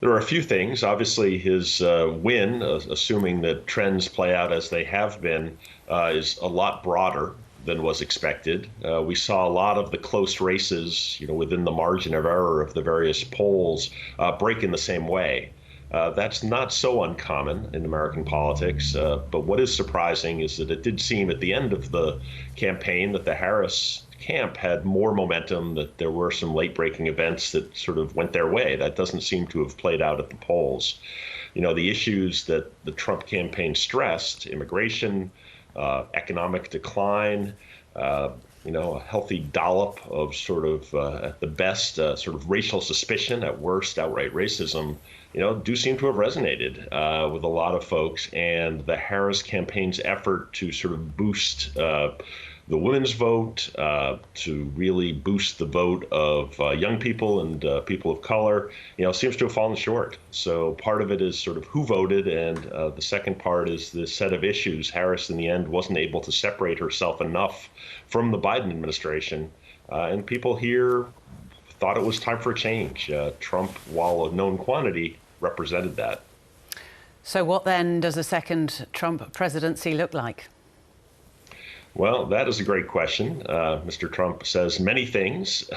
There are a few things. Obviously, his win, assuming that trends play out as they have been, is a lot broader than was expected. We saw a lot of the close races, within the margin of error of the various polls, break in the same way. That's not so uncommon in American politics. But what is surprising is that it did seem at the end of the campaign that the Harris camp had more momentum, that there were some late breaking events that sort of went their way. That doesn't seem to have played out at the polls. The issues that the Trump campaign stressed, immigration, economic decline, a healthy dollop of sort of, at the best, sort of racial suspicion, at worst, outright racism, do seem to have resonated with a lot of folks. And the Harris campaign's effort to sort of boost the women's vote, to really boost the vote of young people and people of color, seems to have fallen short. So part of it is sort of who voted, and the second part is the set of issues. Harris, in the end, wasn't able to separate herself enough from the Biden administration, and people here thought it was time for a change. Trump, while a known quantity, represented that. So what then does a second Trump presidency look like? Well, that is a great question. Mr. Trump says many things.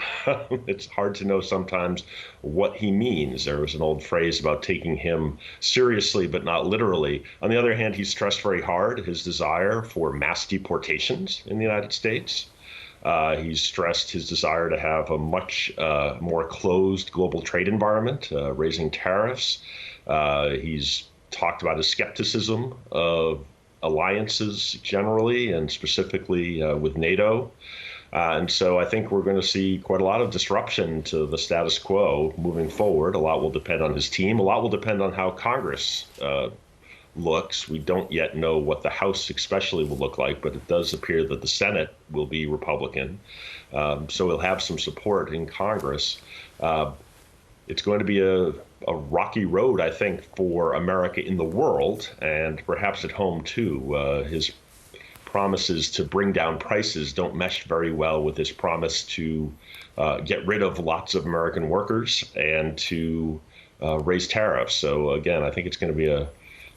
It's hard to know sometimes what he means. There was an old phrase about taking him seriously, but not literally. On the other hand, he stressed very hard his desire for mass deportations in the United States. He's stressed his desire to have a much more closed global trade environment, raising tariffs. He's talked about his skepticism of alliances generally, and specifically with NATO. And so I think we're going to see quite a lot of disruption to the status quo moving forward. A lot will depend on his team. A lot will depend on how Congress looks. We don't yet know what the House especially will look like, but it does appear that the Senate will be Republican. So we'll have some support in Congress. It's going to be a rocky road, I think, for America in the world, and perhaps at home too. His promises to bring down prices don't mesh very well with his promise to get rid of lots of American workers and to raise tariffs. So again, I think it's going to be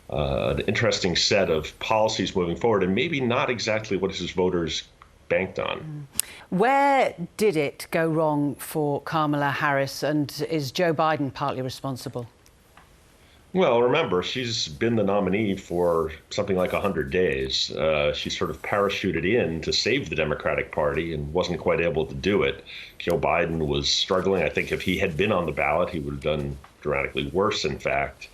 an interesting set of policies moving forward, and maybe not exactly what his voters banked on. Where did it go wrong for Kamala Harris, and is Joe Biden partly responsible? Well, remember, she's been the nominee for something like 100 days. She sort of parachuted in to save the Democratic Party and wasn't quite able to do it. Joe Biden was struggling. I think if he had been on the ballot, he would have done dramatically worse, in fact.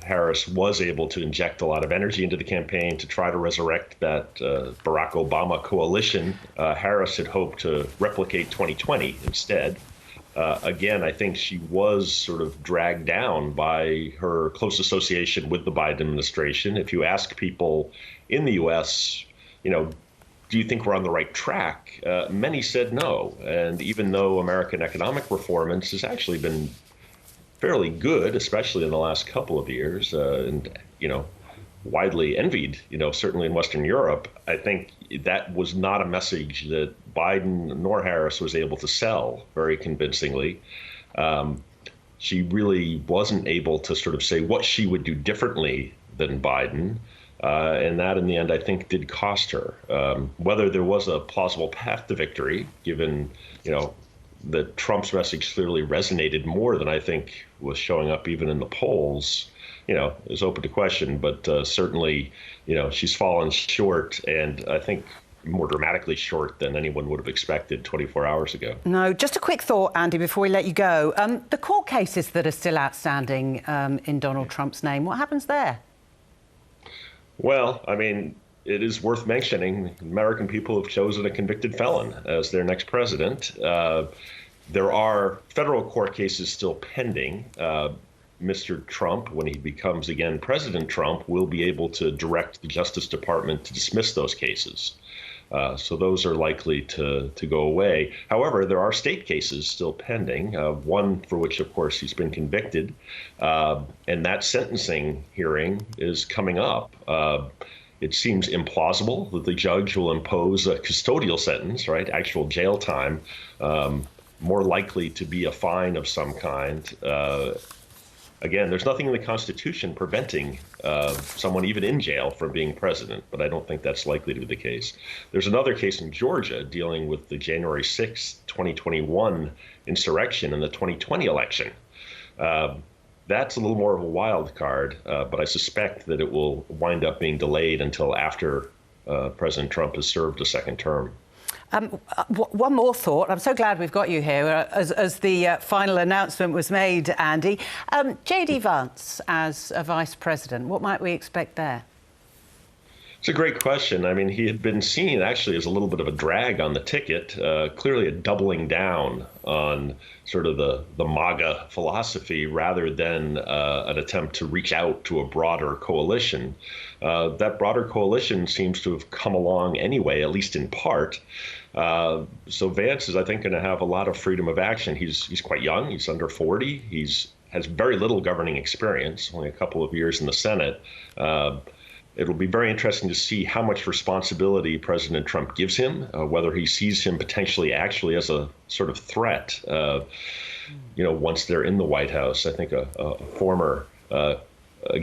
Harris was able to inject a lot of energy into the campaign to try to resurrect that Barack Obama coalition. Harris had hoped to replicate 2020 instead. Again, I think she was sort of dragged down by her close association with the Biden administration. If you ask people in the U.S., do you think we're on the right track? Many said no. And even though American economic performance has actually been fairly good, especially in the last couple of years, and widely envied, certainly in Western Europe, I think that was not a message that Biden nor Harris was able to sell very convincingly. She really wasn't able to sort of say what she would do differently than Biden. And that, in the end, I think did cost her. Whether there was a plausible path to victory, given, that Trump's message clearly resonated more than I think was showing up even in the polls, is open to question. But certainly, she's fallen short, and I think more dramatically short than anyone would have expected 24 hours ago. No, just a quick thought, Andy, before we let you go. The court cases that are still outstanding in Donald Trump's name, what happens there? Well, I mean, it is worth mentioning American people have chosen a convicted felon as their next president. There are federal court cases still pending. Mr. Trump, when he becomes again President Trump, will be able to direct the Justice Department to dismiss those cases. So those are likely to go away. However, there are state cases still pending, one for which, of course, he's been convicted. And that sentencing hearing is coming up. It seems implausible that the judge will impose a custodial sentence, right, actual jail time, more likely to be a fine of some kind. Again, there's nothing in the Constitution preventing someone even in jail from being president, but I don't think that's likely to be the case. There's another case in Georgia dealing with the January 6th, 2021 insurrection and the 2020 election. That's a little more of a wild card, but I suspect that it will wind up being delayed until after President Trump has served a second term. One more thought. I'm so glad we've got you here as the final announcement was made, Andy. J.D. Vance as a vice president, what might we expect there? It's a great question. I mean, he had been seen actually as a little bit of a drag on the ticket, clearly a doubling down on sort of the MAGA philosophy rather than an attempt to reach out to a broader coalition. That broader coalition seems to have come along anyway, at least in part. So Vance is, I think, going to have a lot of freedom of action. He's quite young. He's under 40. Has very little governing experience, only a couple of years in the Senate. It'll be very interesting to see how much responsibility President Trump gives him, whether he sees him potentially actually as a sort of threat, once they're in the White House. I think a former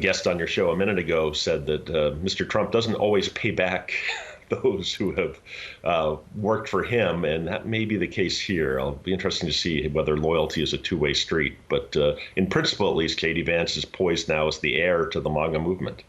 guest on your show a minute ago said that Mr. Trump doesn't always pay back those who have worked for him, and that may be the case here. It'll be interesting to see whether loyalty is a two-way street. But in principle, at least, J.D. Vance is poised now as the heir to the MAGA movement.